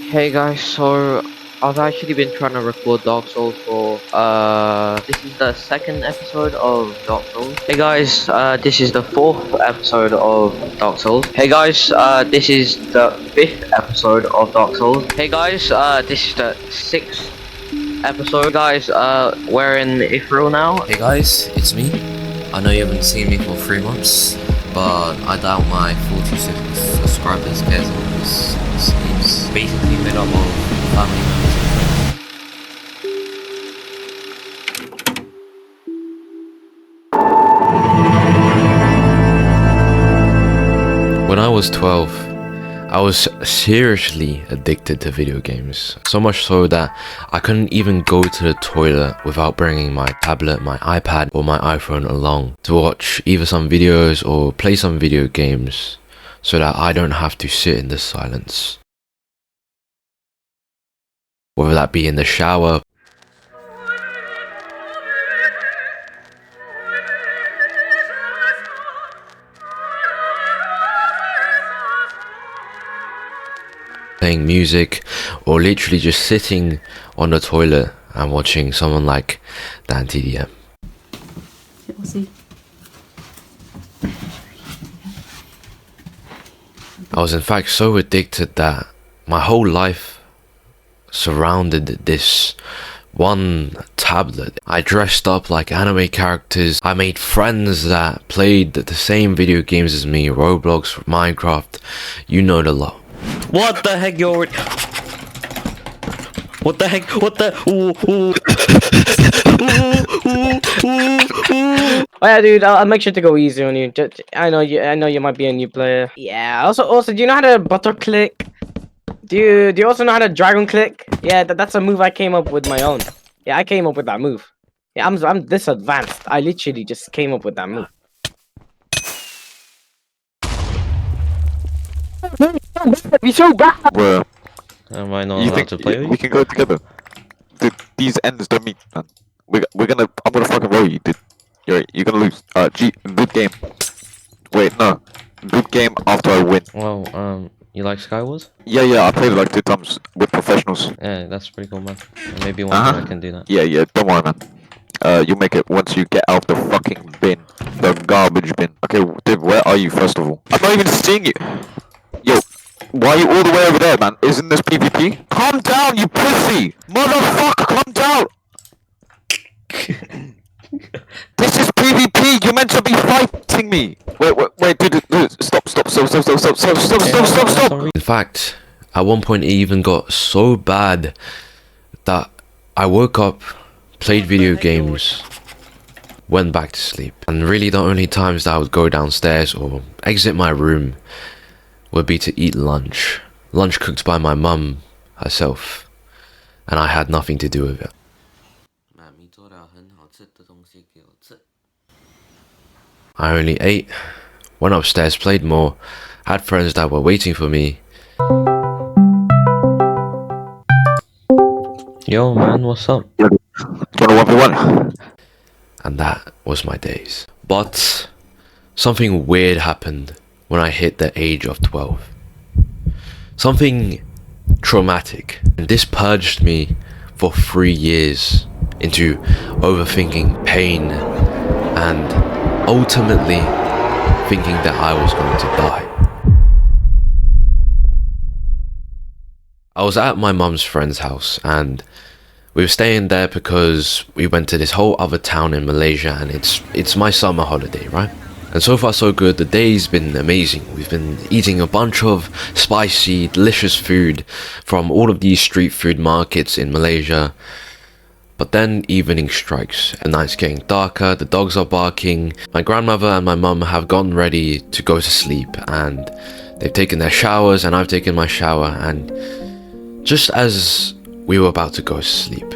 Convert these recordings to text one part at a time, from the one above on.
Hey guys, so I've actually been trying to record Dark Souls for this is the second episode of Dark Souls. Hey guys, this is the fourth episode of Dark Souls. Hey guys, this is the fifth episode of Dark Souls. Hey guys, this is the sixth episode. Guys, we're in April now. Hey guys, it's me. I know you haven't seen me for 3 months, but I doubt my 46 subscribers cares about this. It's basically made up of family members. When I was 12, I was seriously addicted to video games, so much so that I couldn't even go to the toilet without bringing my tablet, my iPad or my iPhone along to watch either some videos or play some video games so that I don't have to sit in the silence. Whether that be in the shower, playing music, or literally just sitting on the toilet and watching someone like Dan TDM. I was in fact so addicted that my whole life surrounded this one tablet. I dressed up like anime characters. I made friends that played the same video games as me, Roblox, Minecraft, you know the lot. What the heck, you're... What the heck? What the... Oh yeah, dude, I'll make sure to go easy on you. I know you might be a new player. Yeah. Also, do you know how to butter click? Do you also know how to dragon click? Yeah, that's a move I came up with my own. Yeah, I came up with that move. Yeah, I'm this advanced. I literally just came up with that move. Be so bad. Bro, Am I not you allowed think to play with we you? can go together? Dude, these ends don't meet, man. I'm gonna fucking roll you, dude. You're gonna lose. Good game. Wait, no. Good game after I win. Well, you like Skywars? Yeah, I played it like 2 times with professionals. Yeah, that's pretty cool, man. Maybe one time I can do that. Yeah, don't worry, man. You make it once you get out the fucking bin. The garbage bin. Okay, dude, where are you, first of all? I'm not even seeing you. Yo, why are you all the way over there, man? Isn't this PvP? Calm down, you pussy! Motherfucker, calm down! This is PvP, you're meant to be fighting me! Wait, dude, stop. In fact, at one point it even got so bad that I woke up, played video games, went back to sleep. And really the only times that I would go downstairs or exit my room would be to eat lunch. Lunch cooked by my mum herself, and I had nothing to do with it. I only ate, went upstairs, played more, had friends that were waiting for me. Yo man, what's up? You wanna 1v1? And that was my days. But something weird happened when I hit the age of 12. Something traumatic. And this purged me for 3 years into overthinking pain and ultimately thinking that I was going to die. I was at my mum's friend's house and we were staying there because we went to this whole other town in Malaysia and it's my summer holiday, right? And so far so good, the day's been amazing. We've been eating a bunch of spicy, delicious food from all of these street food markets in Malaysia. But then evening strikes, the night's getting darker, the dogs are barking, my grandmother and my mum have gotten ready to go to sleep and they've taken their showers and I've taken my shower, and just as we were about to go to sleep,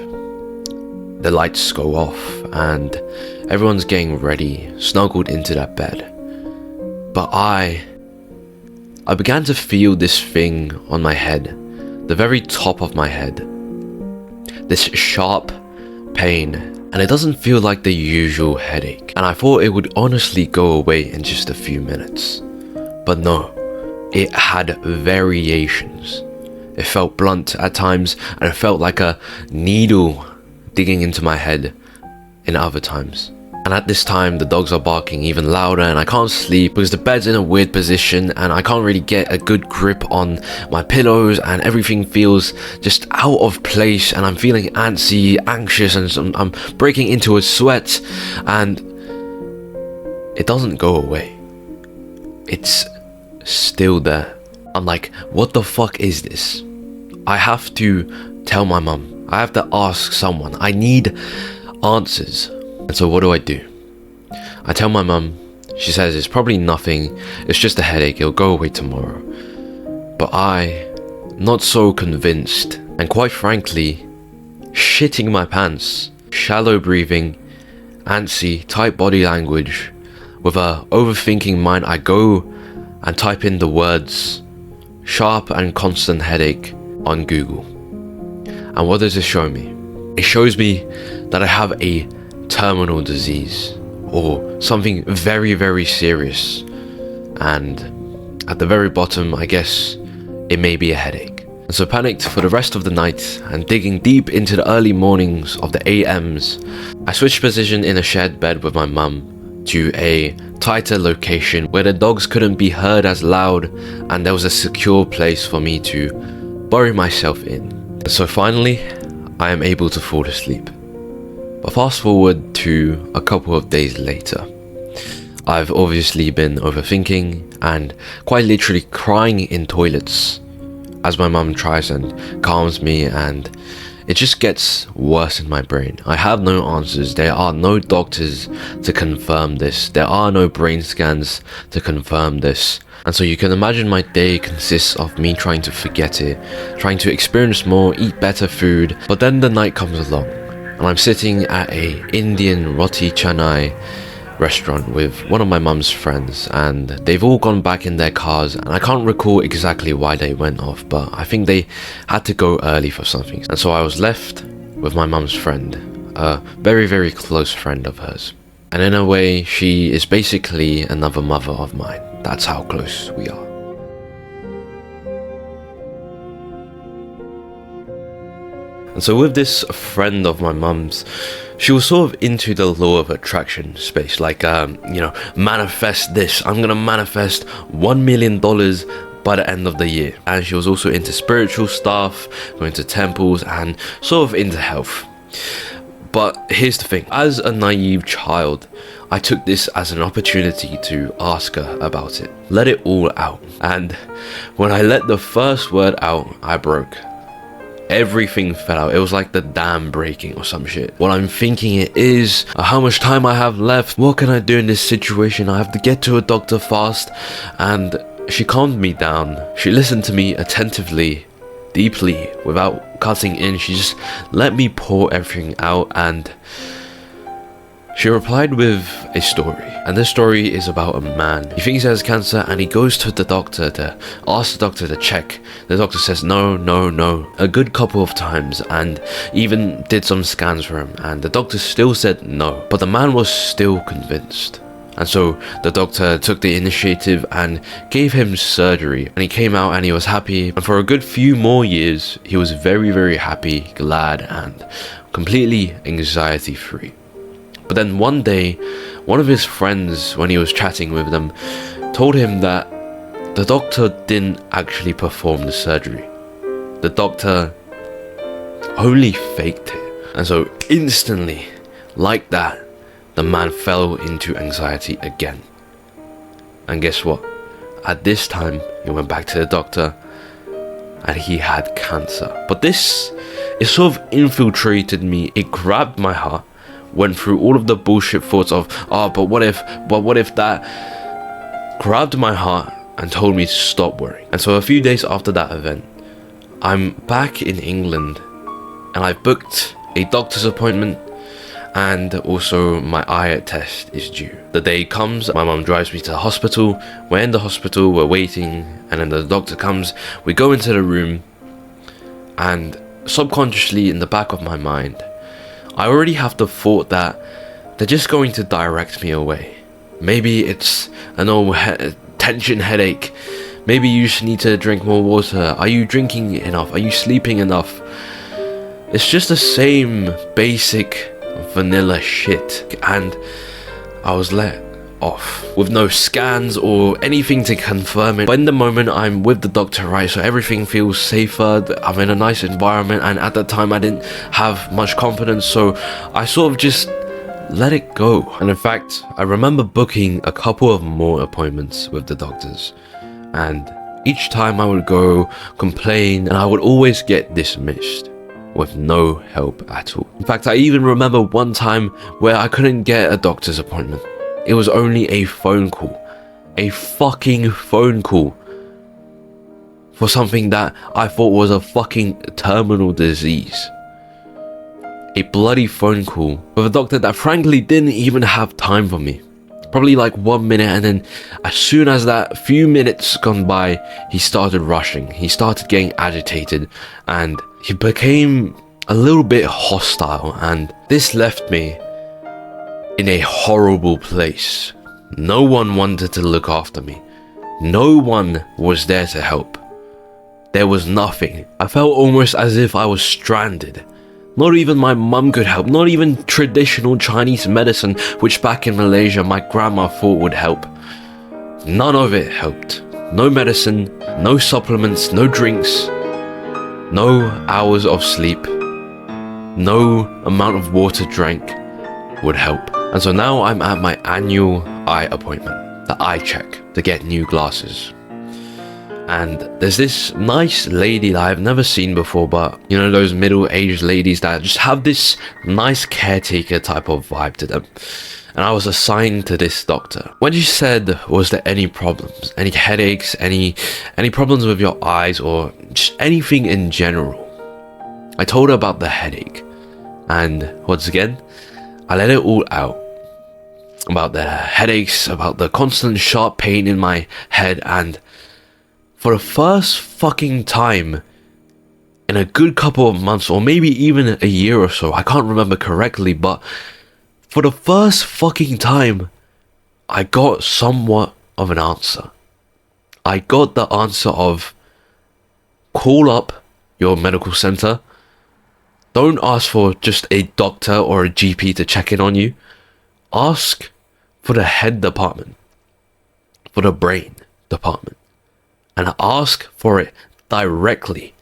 the lights go off and everyone's getting ready, snuggled into their bed. But I began to feel this thing on my head, the very top of my head, this sharp pain, and it doesn't feel like the usual headache, and I thought it would honestly go away in just a few minutes, but no, it had variations, It felt blunt at times, and it felt like a needle digging into my head in other times. And at this time, the dogs are barking even louder, and I can't sleep because the bed's in a weird position and I can't really get a good grip on my pillows, and everything feels just out of place, and I'm feeling antsy, anxious, and I'm breaking into a sweat, and it doesn't go away. It's still there. I'm like, what the fuck is this? I have to tell my mum. I have to ask someone. I need answers. And so what do? I tell my mum. She says it's probably nothing. It's just a headache. It'll go away tomorrow. But not so convinced. And quite frankly, shitting my pants. Shallow breathing. Antsy, tight body language. With a overthinking mind, I go and type in the words sharp and constant headache on Google. And what does it show me? It shows me that I have a terminal disease or something very, very serious. And at the very bottom, I guess it may be a headache. And so panicked for the rest of the night and digging deep into the early mornings of the AMs, I switched position in a shared bed with my mum to a tighter location where the dogs couldn't be heard as loud, and there was a secure place for me to bury myself in. So finally, I am able to fall asleep. But fast forward to a couple of days later. I've obviously been overthinking and quite literally crying in toilets as my mum tries and calms me, and it just gets worse in my brain. I have no answers. There are no doctors to confirm this. There are no brain scans to confirm this. And so you can imagine my day consists of me trying to forget it, trying to experience more, eat better food. But then the night comes along and I'm sitting at a Indian roti canai restaurant with one of my mum's friends, and they've all gone back in their cars, and I can't recall exactly why they went off, but I think they had to go early for something. And so I was left with my mum's friend, a very, very close friend of hers. And in a way, she is basically another mother of mine. That's how close we are. And so with this friend of my mum's, she was sort of into the law of attraction space, like, manifest this. I'm gonna manifest $1 million by the end of the year. And she was also into spiritual stuff, going to temples, and sort of into health. But here's the thing, as a naive child, I took this as an opportunity to ask her about it, let it all out. And when I let the first word out, I broke. Everything fell out. It was like the dam breaking or some shit. What I'm thinking it is, how much time I have left, what can I do in this situation? I have to get to a doctor fast. And she calmed me down. She listened to me attentively, deeply, without cutting in. She just let me pour everything out, and she replied with a story. And this story is about a man. He thinks he has cancer and he goes to the doctor to ask the doctor to check. The doctor says no, no, no, a good couple of times, and even did some scans for him, and the doctor still said no. But the man was still convinced. And so the doctor took the initiative and gave him surgery, and he came out and he was happy, and for a good few more years he was very, very happy, glad, and completely anxiety free. But then one day, one of his friends, when he was chatting with them, told him that the doctor didn't actually perform the surgery. The doctor only faked it. And so instantly, like that, the man fell into anxiety again. And guess what? At this time, he went back to the doctor and he had cancer. But this, it sort of infiltrated me. It grabbed my heart, went through all of the bullshit thoughts of, but what if that, grabbed my heart and told me to stop worrying. And so a few days after that event, I'm back in England and I booked a doctor's appointment, and also my eye test is due. The day comes, my mum drives me to the hospital. We're in the hospital, we're waiting, and then the doctor comes. We go into the room, and subconsciously in the back of my mind, I already have the thought that they're just going to direct me away. Maybe it's an old tension headache. Maybe you just need to drink more water. Are you drinking enough? Are you sleeping enough? It's just the same basic vanilla shit. And I was let off with no scans or anything to confirm it. But in the moment, I'm with the doctor, right? So everything feels safer. I'm in a nice environment. And at that time, I didn't have much confidence. So I sort of just let it go. And in fact, I remember booking a couple of more appointments with the doctors. And each time I would go complain, and I would always get dismissed with no help at all. In fact, I even remember one time where I couldn't get a doctor's appointment. It was only a phone call. A fucking phone call. For something that I thought was a fucking terminal disease. A bloody phone call with a doctor that frankly didn't even have time for me. Probably like 1 minute, and then as soon as that few minutes gone by, he started rushing. He started getting agitated, and he became a little bit hostile, and this left me in a horrible place. No one wanted to look after me. No one was there to help. There was nothing. I felt almost as if I was stranded. Not even my mum could help, not even traditional Chinese medicine, which back in Malaysia my grandma thought would help. None of it helped. No medicine, no supplements, no drinks, no hours of sleep, no amount of water drank would help. And so now I'm at my annual eye appointment, the eye check, to get new glasses. And there's this nice lady that I've never seen before, but you know, those middle-aged ladies that just have this nice caretaker type of vibe to them. And I was assigned to this doctor. When she said, was there any problems, any headaches, any problems with your eyes, or just anything in general, I told her about the headache. And once again, I let it all out. About the headaches, about the constant sharp pain in my head, and for the first fucking time in a good couple of months, or maybe even a year or so, I can't remember correctly, but for the first fucking time, I got somewhat of an answer. I got the answer of, call up your medical center. Don't ask for just a doctor or a GP to check in on you. Ask for the head department, for the brain department. And ask for it directly,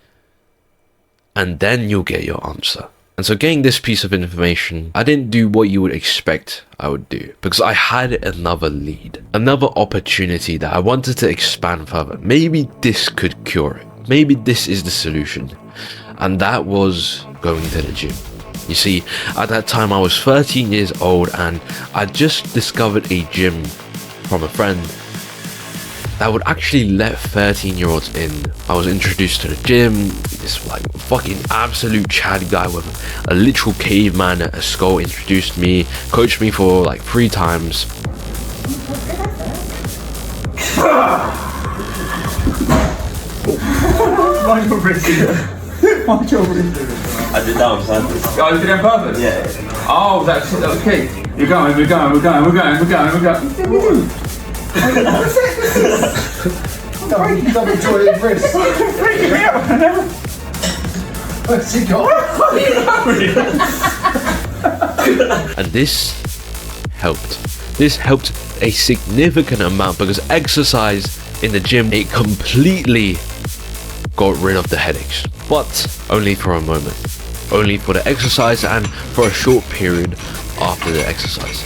and then you'll get your answer. And so getting this piece of information, I didn't do what you would expect I would do, because I had another lead, another opportunity that I wanted to expand further. Maybe this could cure it. Maybe this is the solution. And that was going to the gym. You see, at that time I was 13 years old, and I just discovered a gym from a friend that would actually let 13-year-olds in. I was introduced to the gym. This like fucking absolute Chad guy with a literal caveman at a skull introduced me, coached me for like 3 times. I did that on purpose. Oh, you did it on purpose? Yeah. Oh, that's okay. We're going. He's on the toilet wrist. Freaking me out. Where's he gone? And this helped. This helped a significant amount, because exercise in the gym, it completely got rid of the headaches. But only for a moment. Only for the exercise and for a short period after the exercise.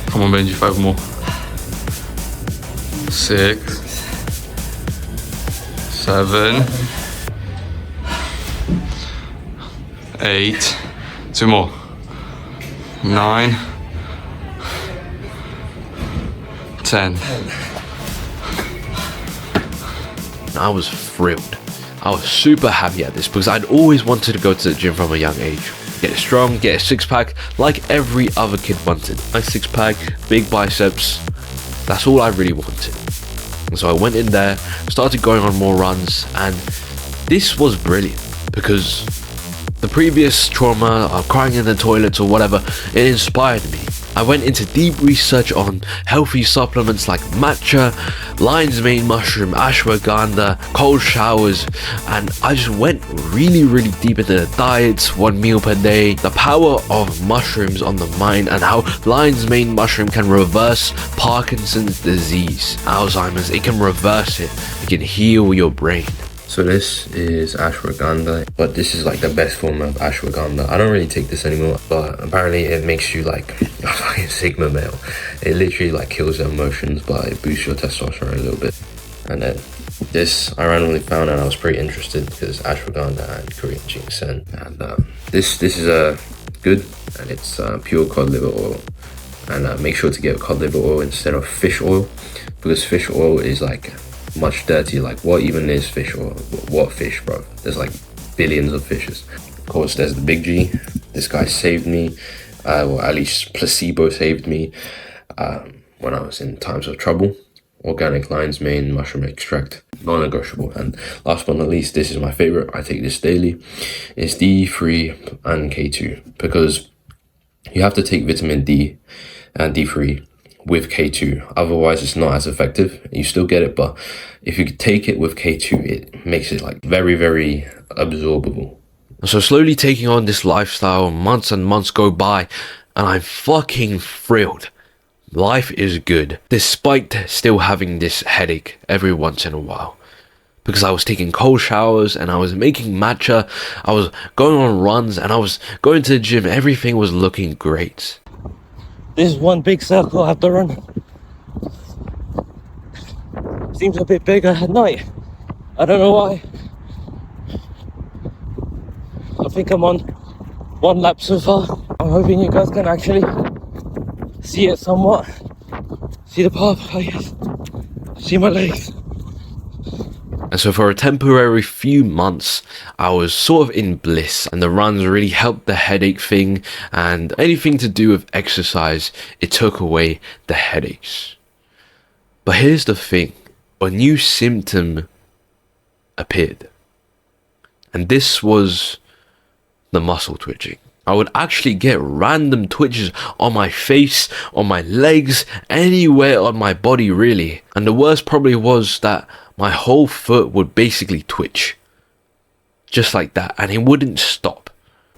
Come on, Benji, 5 more. 6, 7, 8, 2 more. 9, 10. I was thrilled. I was super happy at this, because I'd always wanted to go to the gym from a young age. Get strong, get a 6-pack, like every other kid wanted. Nice 6-pack, big biceps. That's all I really wanted. And so I went in there, started going on more runs, and this was brilliant because the previous trauma of crying in the toilets or whatever, it inspired me. I went into deep research on healthy supplements like matcha, lion's mane mushroom, ashwagandha, cold showers, and I just went really deep into the diets, 1 meal per day, the power of mushrooms on the mind, and how lion's mane mushroom can reverse Parkinson's disease, Alzheimer's. It can reverse it. It can heal your brain. So this is ashwagandha, but this is like the best form of ashwagandha. I don't really take this anymore, but apparently it makes you like a fucking sigma male. It literally like kills the emotions, but it boosts your testosterone a little bit. And then this I randomly found, and I was pretty interested because ashwagandha and Korean ginseng. And this is good, and it's pure cod liver oil. And make sure to get cod liver oil instead of fish oil, because fish oil is like much dirtier. Like, what even is fish oil? What fish, bro? There's like billions of fishes. Of course, there's the big G. This guy saved me, or at least placebo saved me when I was in times of trouble. Organic lion's mane mushroom extract, non-negotiable. And last but not least, this is my favorite. I take this daily. It's D3 and K2, because you have to take vitamin D and D3 with K2, otherwise it's not as effective. You still get it, but if you take it with K2, it makes it like very absorbable. So slowly taking on this lifestyle, months and months go by, and I'm fucking thrilled. Life is good, despite still having this headache every once in a while. Because I was taking cold showers, and I was making matcha, I was going on runs, and I was going to the gym. Everything was looking great. This is one big circle I have to run. Seems a bit bigger at night. I don't know why. I think I'm on 1 lap so far. I'm hoping you guys can actually see it somewhat. See the path, I guess. See my legs. And so for a temporary few months, I was sort of in bliss, and the runs really helped the headache thing, and anything to do with exercise, it took away the headaches. But here's the thing, a new symptom appeared, and this was the muscle twitching. I would actually get random twitches on my face, on my legs, anywhere on my body really. And the worst probably was that my whole foot would basically twitch. Just like that, and it wouldn't stop.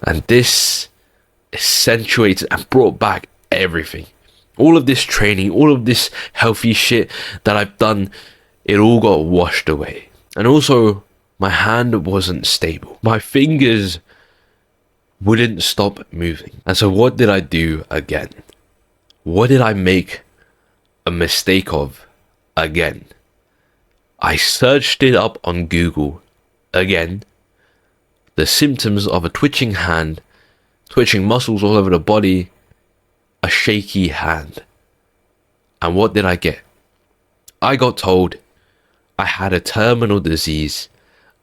And this accentuated and brought back everything. All of this training, all of this healthy shit that I've done, it all got washed away. And also, my hand wasn't stable. My fingers wouldn't stop moving. And so what did I do again? What did I make a mistake of again? I searched it up on Google again. The symptoms of a twitching hand, twitching muscles all over the body, a shaky hand. And what did I get? I got told I had a terminal disease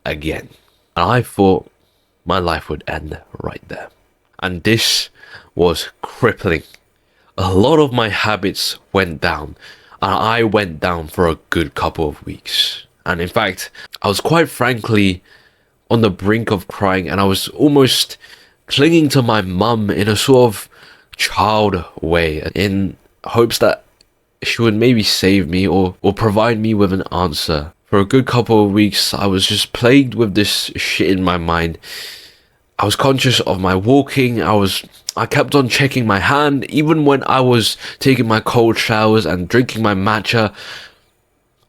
again. And I thought my life would end right there. And this was crippling. A lot of my habits went down, and I went down for a good couple of weeks. And in fact, I was quite frankly on the brink of crying, and I was almost clinging to my mum in a sort of child way, in hopes that she would maybe save me or provide me with an answer. For a good couple of weeks, I was just plagued with this shit in my mind. I was conscious of my walking. I kept on checking my hand, even when I was taking my cold showers and drinking my matcha.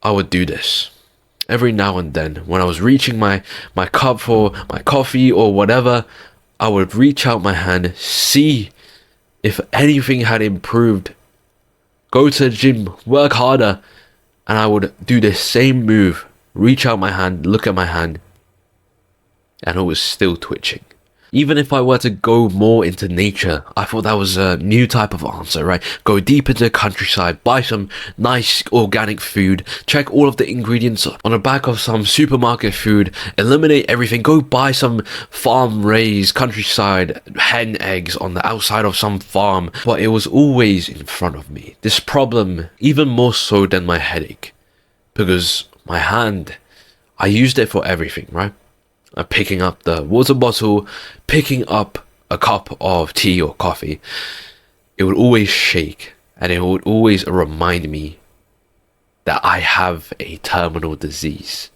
I would do this every now and then. When I was reaching my cup for my coffee or whatever, I would reach out my hand, see if anything had improved, go to the gym, work harder, and I would do the same move, reach out my hand, look at my hand, and it was still twitching. Even if I were to go more into nature, I thought that was a new type of answer, right? Go deep into the countryside, buy some nice organic food, check all of the ingredients on the back of some supermarket food, eliminate everything, go buy some farm-raised countryside hen eggs on the outside of some farm. But it was always in front of me. This problem, even more so than my headache, because my hand, I used it for everything, right? Picking up the water bottle, picking up a cup of tea or coffee, it would always shake, and it would always remind me that I have a terminal disease.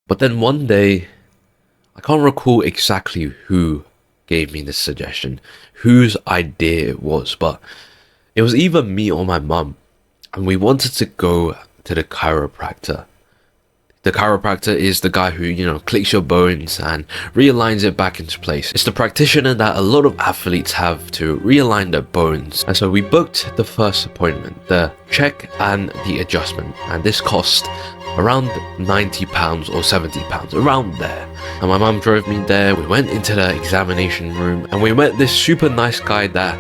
But then one day, I can't recall exactly who gave me this suggestion, whose idea it was, but it was either me or my mum, and we wanted to go to the chiropractor. The chiropractor is the guy who, you know, clicks your bones and realigns it back into place. It's the practitioner that a lot of athletes have to realign their bones. And so we booked the first appointment, the check and the adjustment, and this cost around £90 or £70, around there. And my mum drove me there. We went into the examination room and we met this super nice guy that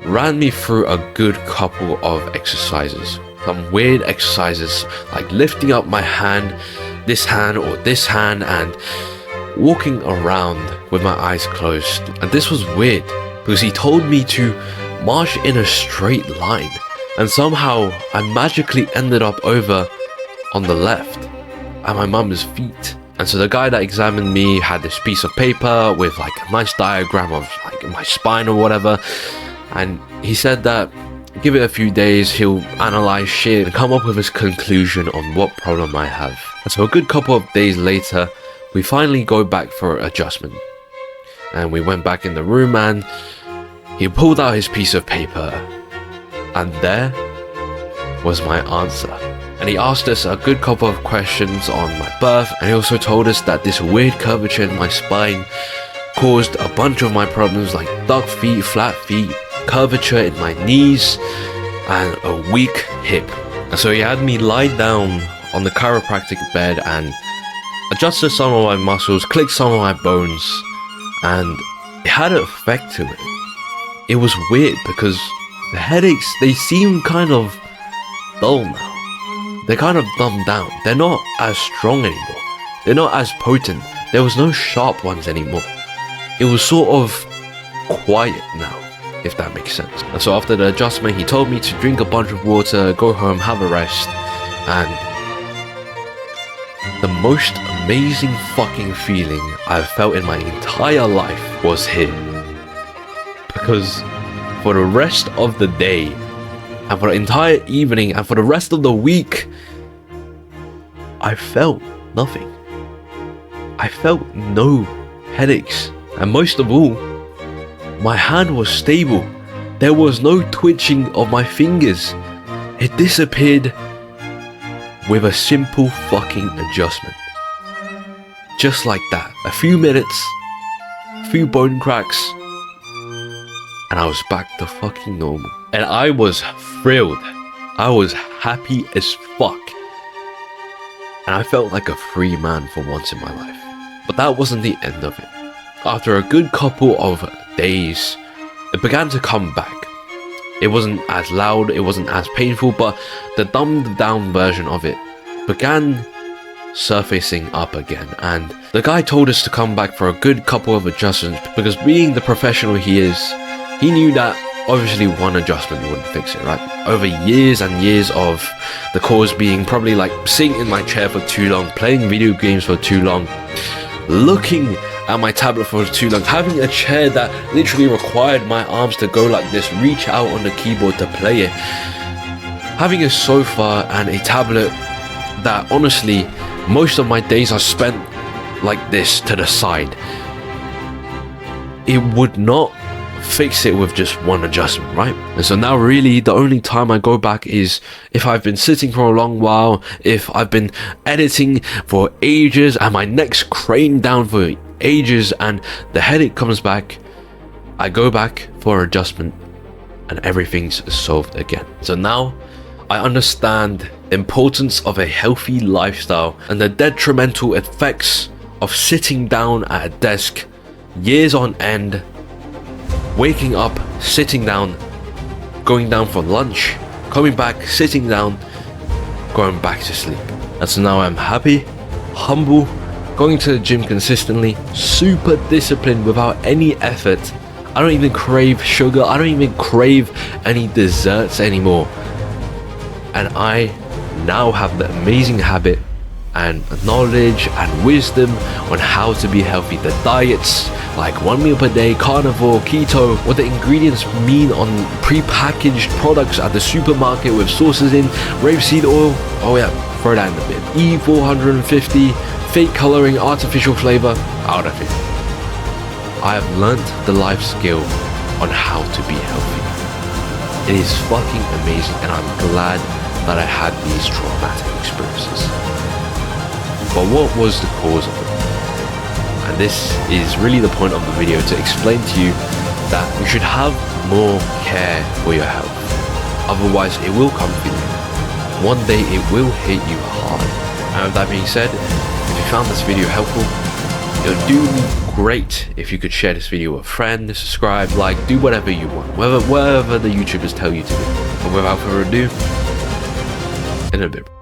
ran me through a good couple of exercises. Some weird exercises like lifting up my hand, this hand or this hand, and walking around with my eyes closed. And this was weird because he told me to march in a straight line, and somehow I magically ended up over on the left at my mum's feet. And so the guy that examined me had this piece of paper with like a nice diagram of like my spine or whatever, and he said that give it a few days, he'll analyze shit and come up with his conclusion on what problem I have. And so a good couple of days later, we finally go back for adjustment. And we went back in the room and he pulled out his piece of paper. And there was my answer. And he asked us a good couple of questions on my birth, and he also told us that this weird curvature in my spine caused a bunch of my problems like duck feet, flat feet, curvature in my knees, and a weak hip. And so he had me lie down on the chiropractic bed and adjusted some of my muscles, clicked some of my bones, and it had an effect to it. It was weird because the headaches, they seem kind of dull now. They're kind of dumbed down. They're not as strong anymore. They're not as potent. There was no sharp ones anymore. It was sort of quiet now, if that makes sense. And so after the adjustment, he told me to drink a bunch of water, go home, have a rest, and the most amazing fucking feeling I've felt in my entire life was here. Because for the rest of the day, and for the entire evening, and for the rest of the week, I felt nothing. I felt no headaches. And most of all, my hand was stable. There was no twitching of my fingers. It disappeared with a simple fucking adjustment. Just like that. A few minutes, a few bone cracks, and I was back to fucking normal. And I was thrilled. I was happy as fuck. And I felt like a free man for once in my life. But that wasn't the end of it. After a good couple of days, it began to come back. It wasn't as loud, it wasn't as painful, but the dumbed down version of it began surfacing up again. And the guy told us to come back for a good couple of adjustments because being the professional he is, he knew that obviously one adjustment wouldn't fix it, right? Over years and years of the cause being probably like sitting in my chair for too long, playing video games for too long, looking at my tablet for too long, having a chair that literally required my arms to go like this, reach out on the keyboard to play it, having a sofa and a tablet that honestly most of my days are spent like this to the side. It would not fix it with just one adjustment, right? And so now really the only time I go back is if I've been sitting for a long while, if I've been editing for ages and my neck's craned down for ages and the headache comes back, I go back for adjustment and everything's solved again. So now I understand the importance of a healthy lifestyle and the detrimental effects of sitting down at a desk years on end, waking up, sitting down, going down for lunch, coming back, sitting down, going back to sleep. And so now I'm happy, humble, going to the gym consistently, super disciplined without any effort. I don't even crave sugar. I don't even crave any desserts anymore. And I now have the amazing habit and knowledge and wisdom on how to be healthy. The diets, like 1 meal per day, carnivore, keto, what the ingredients mean on pre-packaged products at the supermarket with sauces in, rapeseed oil, oh yeah, throw that in the bin. E450, fake coloring, artificial flavor, out of it. I have learnt the life skill on how to be healthy. It is fucking amazing, and I'm glad that I had these traumatic experiences. But what was the cause of it? And this is really the point of the video, to explain to you that you should have more care for your health. Otherwise, it will come for you. One day it will hit you hard. And with that being said, if you found this video helpful, it would do me great if you could share this video with a friend, subscribe, like, do whatever you want, whatever the YouTubers tell you to do. And without further ado, in a bit.